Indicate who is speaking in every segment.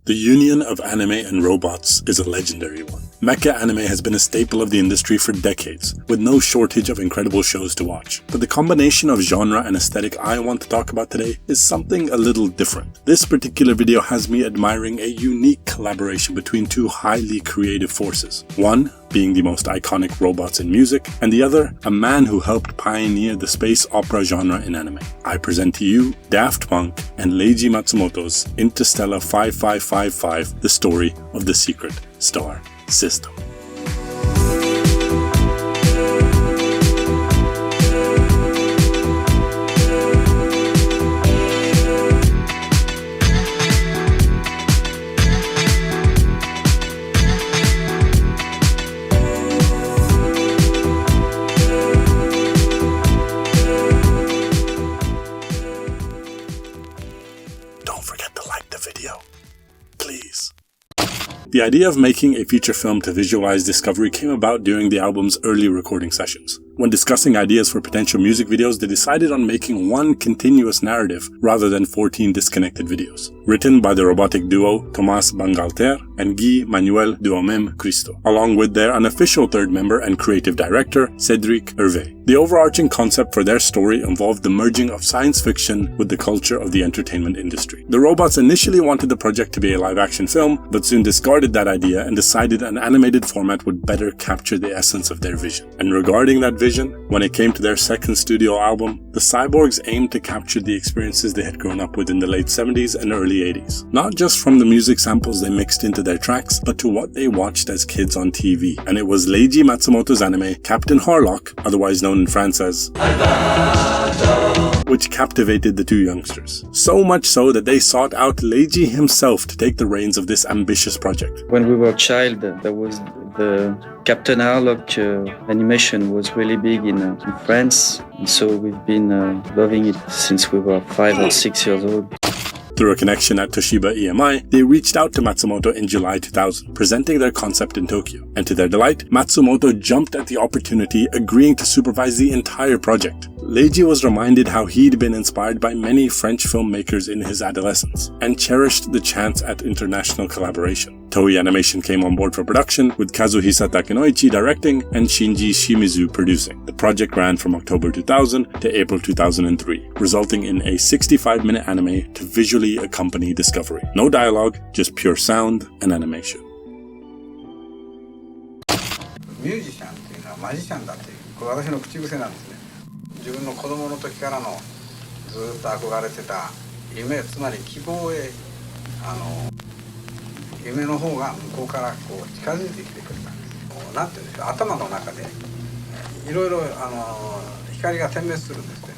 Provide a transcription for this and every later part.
Speaker 1: The union of anime and robots is a legendary one. Mecha anime has been a staple of the industry for decades, with no shortage of incredible shows to watch. But the combination of genre and aesthetic I want to talk about today is something a little different. This particular video has me admiring a unique collaboration between two highly creative forces. One being the most iconic robots in music, and the other, a man who helped pioneer the space opera genre in anime. I present to you Daft Punk and Leiji Matsumoto's Interstella 5555, the story of the secret star system. The idea of making a feature film to visualize discovery came about during the album's early recording sessions. When discussing ideas for potential music videos, they decided on making one continuous narrative rather than 14 disconnected videos. Written by the robotic duo Thomas Bangalter and Guy Manuel Duhamel Cristo, along with their unofficial third member and creative director, Cédric Hervé. The overarching concept for their story involved the merging of science fiction with the culture of the entertainment industry. The robots initially wanted the project to be a live-action film, but soon discarded that idea and decided an animated format would better capture the essence of their vision. And regarding that vision, when it came to their second studio album, the cyborgs aimed to capture the experiences they had grown up with in the late 70s and early 80s. Not just from the music samples they mixed into their tracks, but to what they watched as kids on TV. And it was Leiji Matsumoto's anime, Captain Harlock, otherwise known in France as which captivated the two youngsters. So much so that they sought out Leiji himself to take the reins of this ambitious project.
Speaker 2: When we were a child, there was the Captain Harlock animation was really big in France, and so we've been loving it since we were 5 or 6 years old.
Speaker 1: Through a connection at Toshiba EMI, they reached out to Matsumoto in July 2000, presenting their concept in Tokyo. And to their delight, Matsumoto jumped at the opportunity, agreeing to supervise the entire project. Leiji was reminded how he'd been inspired by many French filmmakers in his adolescence, and cherished the chance at international collaboration. Toei Animation came on board for production, with Kazuhisa Takenoichi directing and Shinji Shimizu producing. The project ran from October 2000 to April 2003, resulting in a 65-minute anime to visually accompany discovery. No dialogue, just pure sound and animation.
Speaker 3: ミュージシャンっていうのはマジシャンだっていう、これ私の口癖なんですね。自分の子供の時からのずっと憧れてた夢、つまり希望へ夢の方が向こうからこう近づいてきてくれたんです。なんていうんですか、頭の中でいろいろ光が点滅するんですね。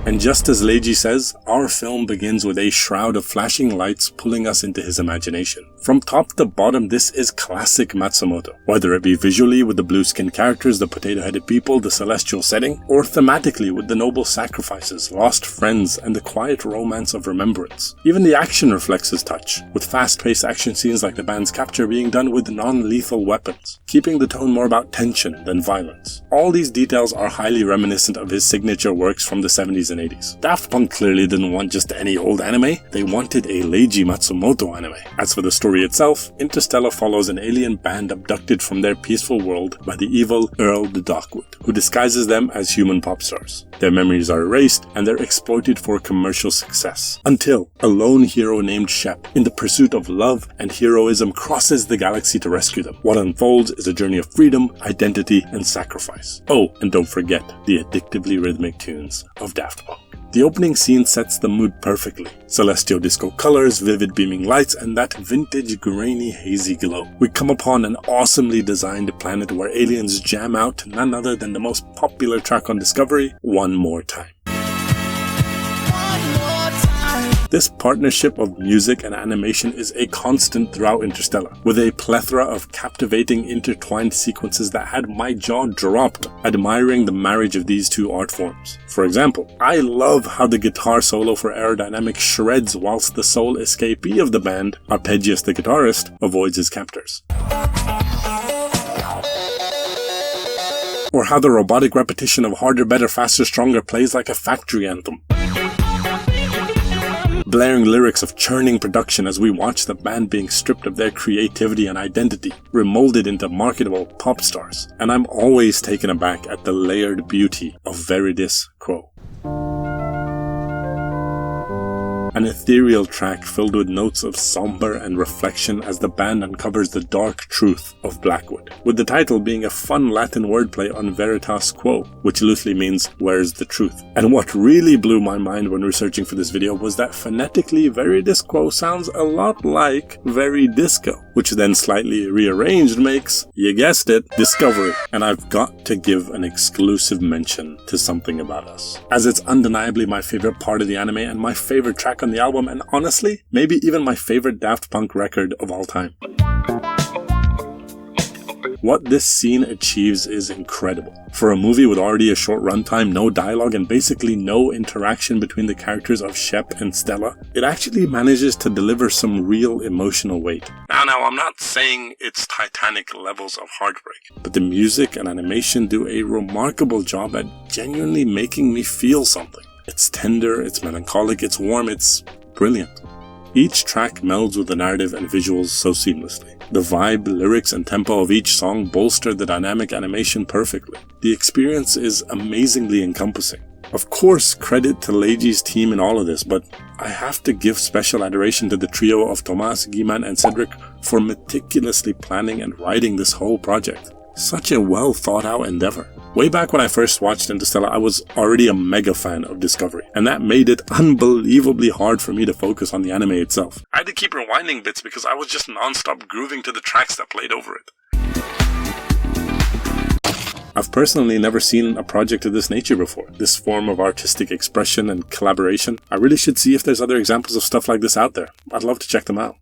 Speaker 1: And just as Leiji says, our film begins with a shroud of flashing lights pulling us into his imagination. From top to bottom, this is classic Matsumoto. Whether it be visually with the blue-skinned characters, the potato-headed people, the celestial setting, or thematically with the noble sacrifices, lost friends, and the quiet romance of remembrance. Even the action reflects his touch, with fast-paced action scenes like the band's capture being done with non-lethal weapons, keeping the tone more about tension than violence. All these details are highly reminiscent of his signature works from the 70s and 80s. Daft Punk clearly didn't want just any old anime, they wanted a Leiji Matsumoto anime. As for the story itself, Interstella follows an alien band abducted from their peaceful world by the evil Earl the Darkwood, who disguises them as human pop stars. Their memories are erased and they're exploited for commercial success. Until a lone hero named Shep, in the pursuit of love and heroism, crosses the galaxy to rescue them. What unfolds is a journey of freedom, identity, and sacrifice. Oh, and don't forget the addictively rhythmic tunes of Daft Punk. The opening scene sets the mood perfectly. Celestial disco colors, vivid beaming lights, and that vintage grainy hazy glow. We come upon an awesomely designed planet where aliens jam out to none other than the most popular track on Discovery, One More Time. This partnership of music and animation is a constant throughout Interstella, with a plethora of captivating intertwined sequences that had my jaw dropped admiring the marriage of these two art forms. For example, I love how the guitar solo for Aerodynamic shreds whilst the sole escapee of the band, Arpeggius the guitarist, avoids his captors. or how the robotic repetition of harder, better, faster, stronger plays like a factory anthem. Blaring lyrics of churning production as we watch the band being stripped of their creativity and identity, remolded into marketable pop stars. And I'm always taken aback at the layered beauty of Veridis Quo. An ethereal track filled with notes of somber and reflection as the band uncovers the dark truth of Blackwood, with the title being a fun Latin wordplay on Veritas Quo, which loosely means where's the truth. And what really blew my mind when researching for this video was that phonetically Veridis Quo sounds a lot like Very Disco, which then slightly rearranged makes, you guessed it, Discovery. And I've got to give an exclusive mention to Something About Us, as it's undeniably my favorite part of the anime and my favorite track on the album, and honestly, maybe even my favorite Daft Punk record of all time. What this scene achieves is incredible. For a movie with already a short runtime, no dialogue, and basically no interaction between the characters of Shep and Stella, it actually manages to deliver some real emotional weight. Now, I'm not saying it's Titanic levels of heartbreak, but the music and animation do a remarkable job at genuinely making me feel something. It's tender, it's melancholic, it's warm, it's brilliant. Each track melds with the narrative and visuals so seamlessly. The vibe, lyrics, and tempo of each song bolster the dynamic animation perfectly. The experience is amazingly encompassing. Of course, credit to Leiji's team in all of this, but I have to give special adoration to the trio of Thomas, Guy-Man, and Cedric for meticulously planning and writing this whole project. Such a well thought out endeavor. Way back when I first watched Interstella, I was already a mega fan of Discovery, and that made it unbelievably hard for me to focus on the anime itself. I had to keep rewinding bits because I was just non-stop grooving to the tracks that played over it. I've personally never seen a project of this nature before, this form of artistic expression and collaboration. I really should see if there's other examples of stuff like this out there. I'd love to check them out.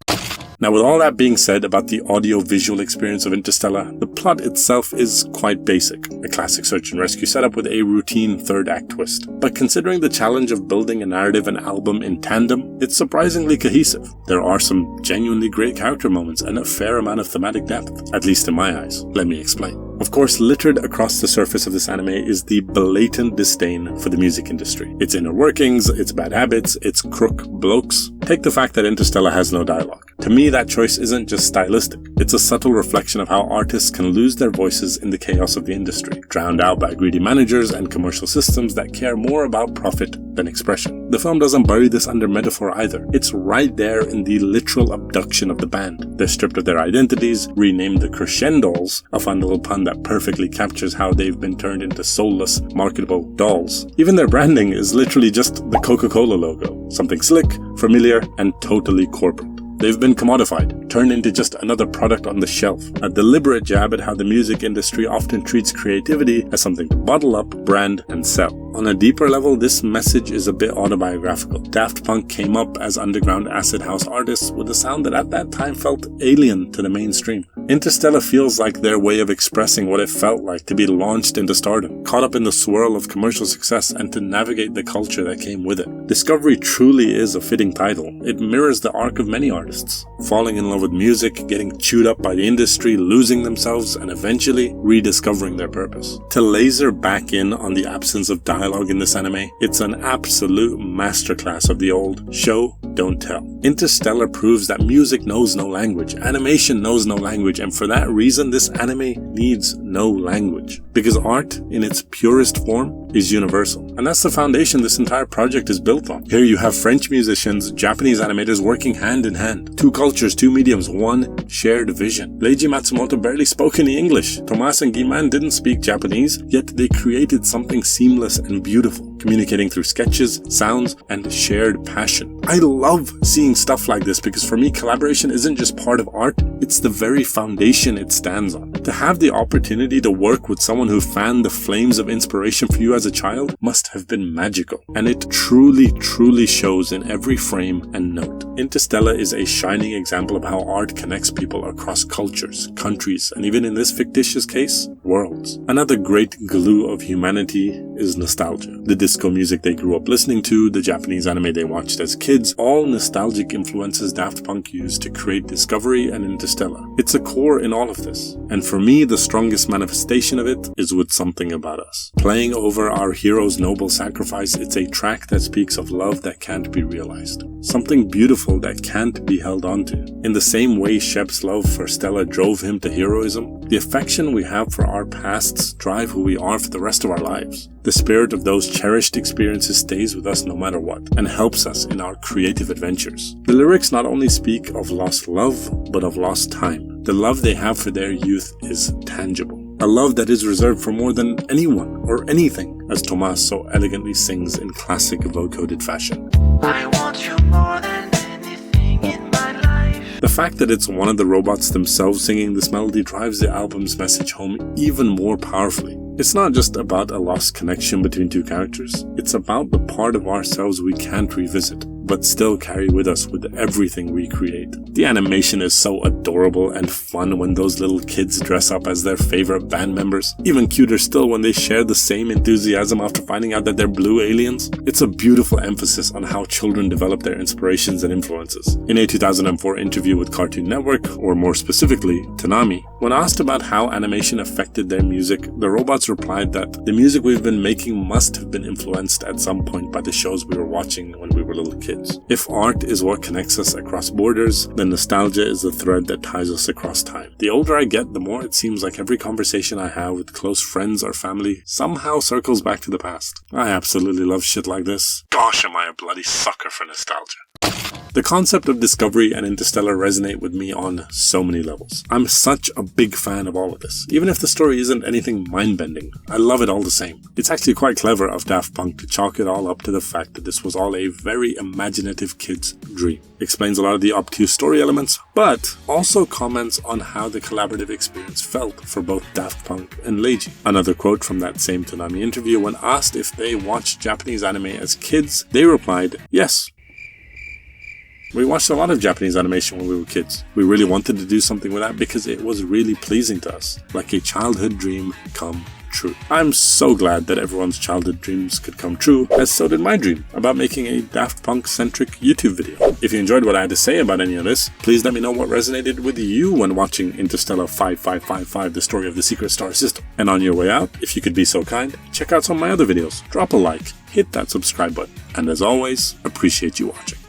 Speaker 1: Now, with all that being said about the audio-visual experience of Interstella, the plot itself is quite basic. A classic search and rescue setup with a routine third-act twist. But considering the challenge of building a narrative and album in tandem, it's surprisingly cohesive. There are some genuinely great character moments and a fair amount of thematic depth, at least in my eyes. Let me explain. Of course, littered across the surface of this anime is the blatant disdain for the music industry. Its inner workings, its bad habits, its crook blokes. Take the fact that Interstella has no dialogue. To me, that choice isn't just stylistic. It's a subtle reflection of how artists can lose their voices in the chaos of the industry, drowned out by greedy managers and commercial systems that care more about profit than expression. The film doesn't bury this under metaphor either. It's right there in the literal abduction of the band. They're stripped of their identities, renamed the Crescendos, a fun little pun that perfectly captures how they've been turned into soulless, marketable dolls. Even their branding is literally just the Coca-Cola logo, something slick, familiar, and totally corporate. They've been commodified, turned into just another product on the shelf. A deliberate jab at how the music industry often treats creativity as something to bottle up, brand, and sell. On a deeper level, this message is a bit autobiographical. Daft Punk came up as underground acid house artists with a sound that at that time felt alien to the mainstream. Interstella feels like their way of expressing what it felt like to be launched into stardom, caught up in the swirl of commercial success and to navigate the culture that came with it. Discovery truly is a fitting title. It mirrors the arc of many artists, falling in love with music, getting chewed up by the industry, losing themselves, and eventually rediscovering their purpose. To laser back in on the absence of dialogue in this anime, it's an absolute masterclass of the old show, don't tell. Interstellar proves that music knows no language, animation knows no language, and for that reason this anime needs no language. Because art, in its purest form, is universal. And that's the foundation this entire project is built on. Here you have French musicians, Japanese animators working hand in hand. Two cultures, two mediums, one shared vision. Leiji Matsumoto barely spoke any English. Thomas and Guy-Man didn't speak Japanese, yet they created something seamless and beautiful, communicating through sketches, sounds, and shared passion. I love seeing stuff like this because for me, collaboration isn't just part of art, it's the very foundation it stands on. To have the opportunity to work with someone who fanned the flames of inspiration for you as a child must have been magical. And it truly shows in every frame and note. Interstella is a shining example of how art connects people across cultures, countries, and even in this fictitious case, worlds. Another great glue of humanity is nostalgia. The disco music they grew up listening to, the Japanese anime they watched as kids, all nostalgic influences Daft Punk used to create Discovery and Interstella. It's a core in all of this. And for me, the strongest manifestation of it is with Something About Us. Playing over our hero's noble sacrifice, it's a track that speaks of love that can't be realized. Something beautiful that can't be held onto. In the same way Shep's love for Stella drove him to heroism, the affection we have for our pasts drive who we are for the rest of our lives. The spirit of those cherished experiences stays with us no matter what, and helps us in our creative adventures. The lyrics not only speak of lost love, but of lost time. The love they have for their youth is tangible. A love that is reserved for more than anyone or anything, as Tomas so elegantly sings in classic vocoded fashion.
Speaker 4: I want you more than anything in my life.
Speaker 1: The fact that it's one of the robots themselves singing this melody drives the album's message home even more powerfully. It's not just about a lost connection between two characters, it's about the part of ourselves we can't revisit, but still carry with us with everything we create. The animation is so adorable and fun when those little kids dress up as their favorite band members. Even cuter still when they share the same enthusiasm after finding out that they're blue aliens. It's a beautiful emphasis on how children develop their inspirations and influences. In a 2004 interview with Cartoon Network, or more specifically, Toonami, when asked about how animation affected their music, the robots replied that the music we've been making must have been influenced at some point by the shows we were watching when we were little kids. If art is what connects us across borders, then nostalgia is the thread that ties us across time. The older I get, the more it seems like every conversation I have with close friends or family somehow circles back to the past. I absolutely love shit like this. Gosh, am I a bloody sucker for nostalgia. The concept of Discovery and Interstellar resonate with me on so many levels. I'm such a big fan of all of this. Even if the story isn't anything mind-bending, I love it all the same. It's actually quite clever of Daft Punk to chalk it all up to the fact that this was all a very imaginative kid's dream. Explains a lot of the obtuse story elements, but also comments on how the collaborative experience felt for both Daft Punk and Leiji. Another quote from that same Toonami interview, when asked if they watched Japanese anime as kids, they replied, "Yes. We watched a lot of Japanese animation when we were kids. We really wanted to do something with that because it was really pleasing to us, like a childhood dream come true." I'm so glad that everyone's childhood dreams could come true, as so did my dream about making a Daft Punk-centric YouTube video. If you enjoyed what I had to say about any of this, please let me know what resonated with you when watching Interstellar 5555, the story of the secret star system. And on your way out, if you could be so kind, check out some of my other videos, drop a like, hit that subscribe button, and as always, appreciate you watching.